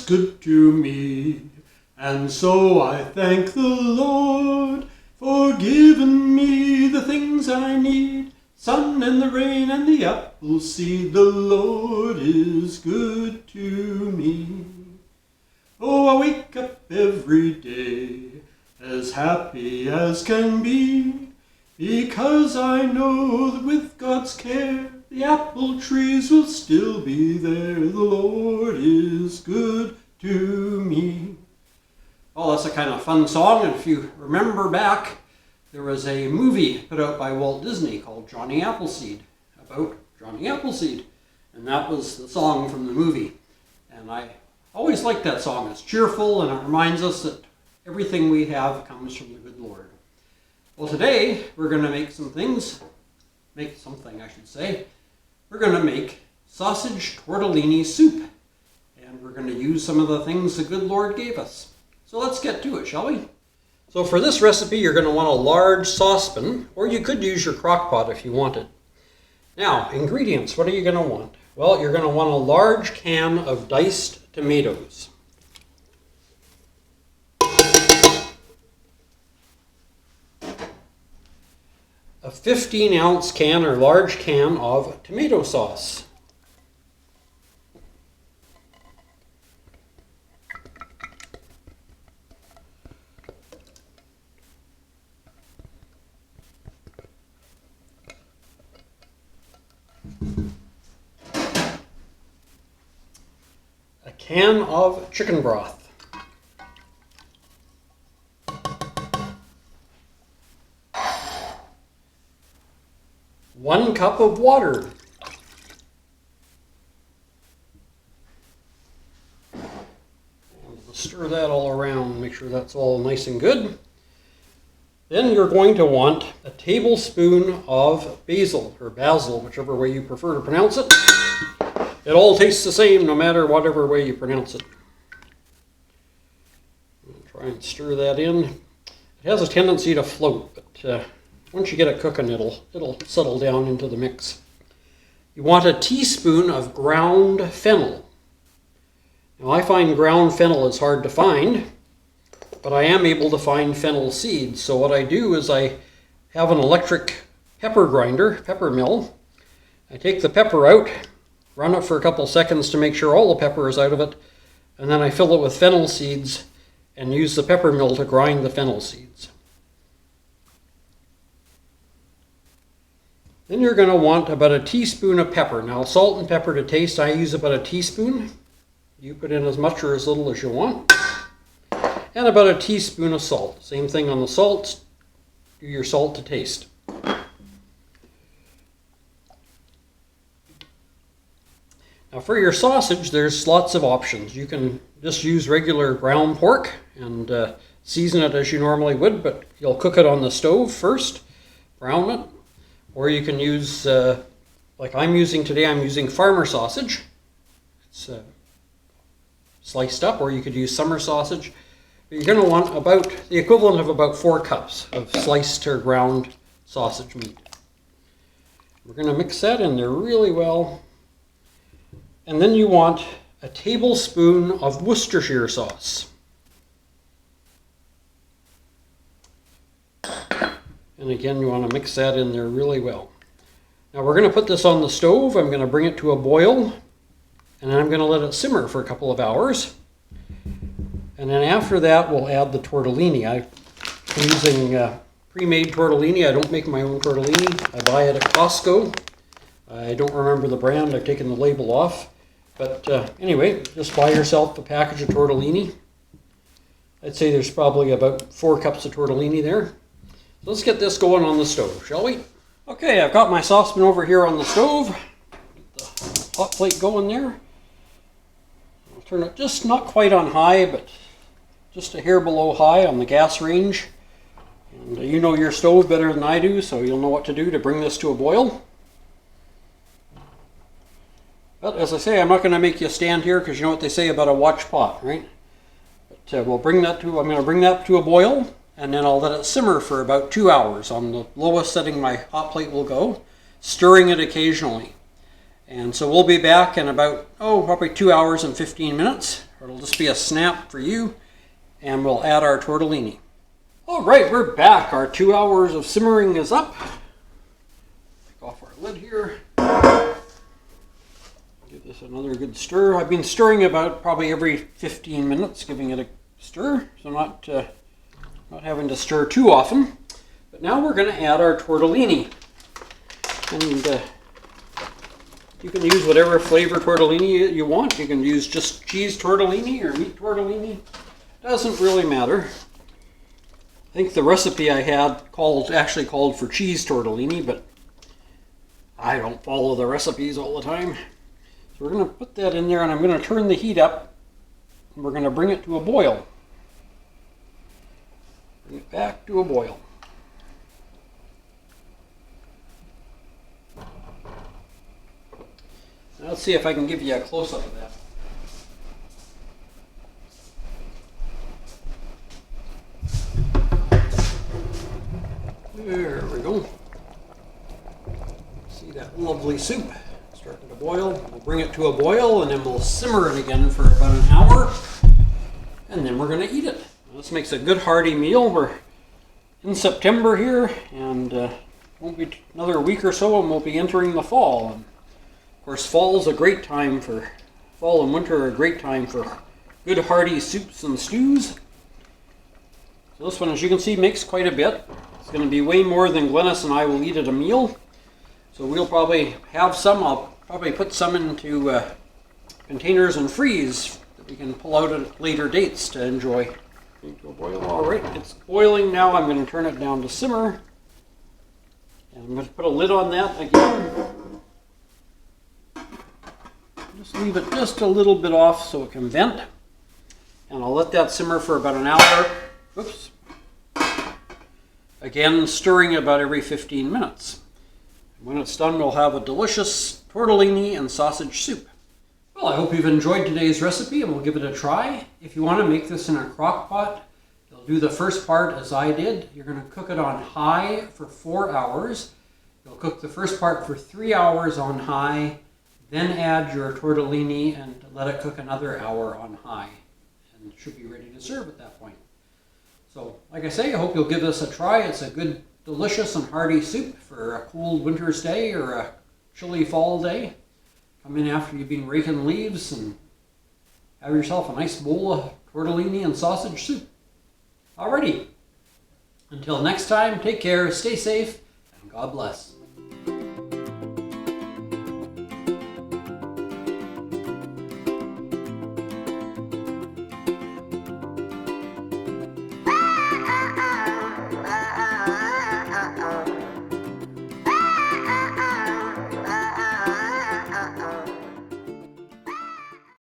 good to me. And so I thank the Lord for giving me the things I need. Sun and the rain and the apple seed, the Lord is good to me. Oh, I wake up every day as happy as can be, because I know that with God's care the apple trees will still be there. The Lord is good to me. Oh, that's a kind of fun song, and if you remember back, there was a movie put out by Walt Disney called Johnny Appleseed, about Johnny Appleseed, and that was the song from the movie. And I always like that song. It's cheerful, and it reminds us that everything we have comes from the good Lord. Well, today we're going to make something I should say. We're going to make sausage tortellini soup, and we're going to use some of the things the good Lord gave us. So let's get to it, shall we? So for this recipe, you're going to want a large saucepan, or you could use your crock pot if you wanted. Now, ingredients, what are you going to want? Well, you're going to want a large can of diced tomatoes. A 15-ounce can or large can of tomato sauce. A can of chicken broth. 1 cup of water. And we'll stir that all around, make sure that's all nice and good. Then you're going to want a tablespoon of basil, or basil, whichever way you prefer to pronounce it. It all tastes the same no matter whatever way you pronounce it. I'll try and stir that in. It has a tendency to float, but once you get it cooking, it'll settle down into the mix. You want a teaspoon of ground fennel. Now, I find ground fennel is hard to find, but I am able to find fennel seeds. So what I do is I have an electric pepper grinder, pepper mill. I take the pepper out, run it for a couple seconds to make sure all the pepper is out of it, and then I fill it with fennel seeds and use the pepper mill to grind the fennel seeds. Then you're going to want about a teaspoon of pepper. Now, salt and pepper to taste, I use about a teaspoon. You put in as much or as little as you want. And about a teaspoon of salt. Same thing on the salt. Do your salt to taste. Now, for your sausage, there's lots of options. You can just use regular ground pork and season it as you normally would, but you'll cook it on the stove first, brown it. Or you can use, like I'm using today, I'm using farmer sausage. It's sliced up, or you could use summer sausage. But you're going to want about the equivalent of about 4 cups of sliced or ground sausage meat. We're going to mix that in there really well. And then you want a tablespoon of Worcestershire sauce. And again, you want to mix that in there really well. Now we're going to put this on the stove. I'm going to bring it to a boil, and then I'm going to let it simmer for a couple of hours. And then after that, we'll add the tortellini. I'm using pre-made tortellini. I don't make my own tortellini. I buy it at Costco. I don't remember the brand. I've taken the label off. But anyway, just buy yourself a package of tortellini. I'd say there's probably about 4 cups of tortellini there. Let's get this going on the stove, shall we? Okay, I've got my saucepan over here on the stove. Get the hot plate going there. I'll turn it just not quite on high, but just a hair below high on the gas range. And you know your stove better than I do, so you'll know what to do to bring this to a boil. But as I say, I'm not going to make you stand here because you know what they say about a watch pot, right? But I'm going to bring that to a boil. And then I'll let it simmer for about 2 hours on the lowest setting my hot plate will go, stirring it occasionally. And so we'll be back in about, probably 2 hours and 15 minutes, It'll just be a snap for you, and we'll add our tortellini. All right, we're back. Our 2 hours of simmering is up. Take off our lid here. Give this another good stir. I've been stirring about probably every 15 minutes, giving it a stir, so not having to stir too often. But now we're going to add our tortellini. And you can use whatever flavor tortellini you want. You can use just cheese tortellini or meat tortellini. Doesn't really matter. I think the recipe I had actually called for cheese tortellini, but I don't follow the recipes all the time. So we're going to put that in there, and I'm going to turn the heat up, and we're going to bring it to a boil. Bring it back to a boil. Now let's see if I can give you a close-up of that. There we go. See that lovely soup starting to boil. We'll bring it to a boil, and then we'll simmer it again for about an hour, and then we're going to eat it. This makes a good hearty meal. We're in September here, and won't be another week or so, and we'll be entering the fall. And of course, fall and winter are a great time for good hearty soups and stews. So this one, as you can see, makes quite a bit. It's going to be way more than Glennis and I will eat at a meal. So we'll probably have some. I'll probably put some into containers and freeze that we can pull out at later dates to enjoy. All right, it's boiling now. I'm going to turn it down to simmer. And I'm going to put a lid on that again. Just leave it just a little bit off so it can vent. And I'll let that simmer for about an hour. Oops. Again, stirring about every 15 minutes. When it's done, we'll have a delicious tortellini and sausage soup. Well, I hope you've enjoyed today's recipe, and we'll give it a try. If you want to make this in a crock pot, you'll do the first part as I did. You're going to cook it on high for 4 hours. You'll cook the first part for 3 hours on high, then add your tortellini and let it cook another hour on high. And it should be ready to serve at that point. So, like I say, I hope you'll give this a try. It's a good, delicious and hearty soup for a cold winter's day or a chilly fall day. Come in after you've been raking leaves and have yourself a nice bowl of tortellini and sausage soup. Alrighty. Until next time, take care, stay safe, and God bless.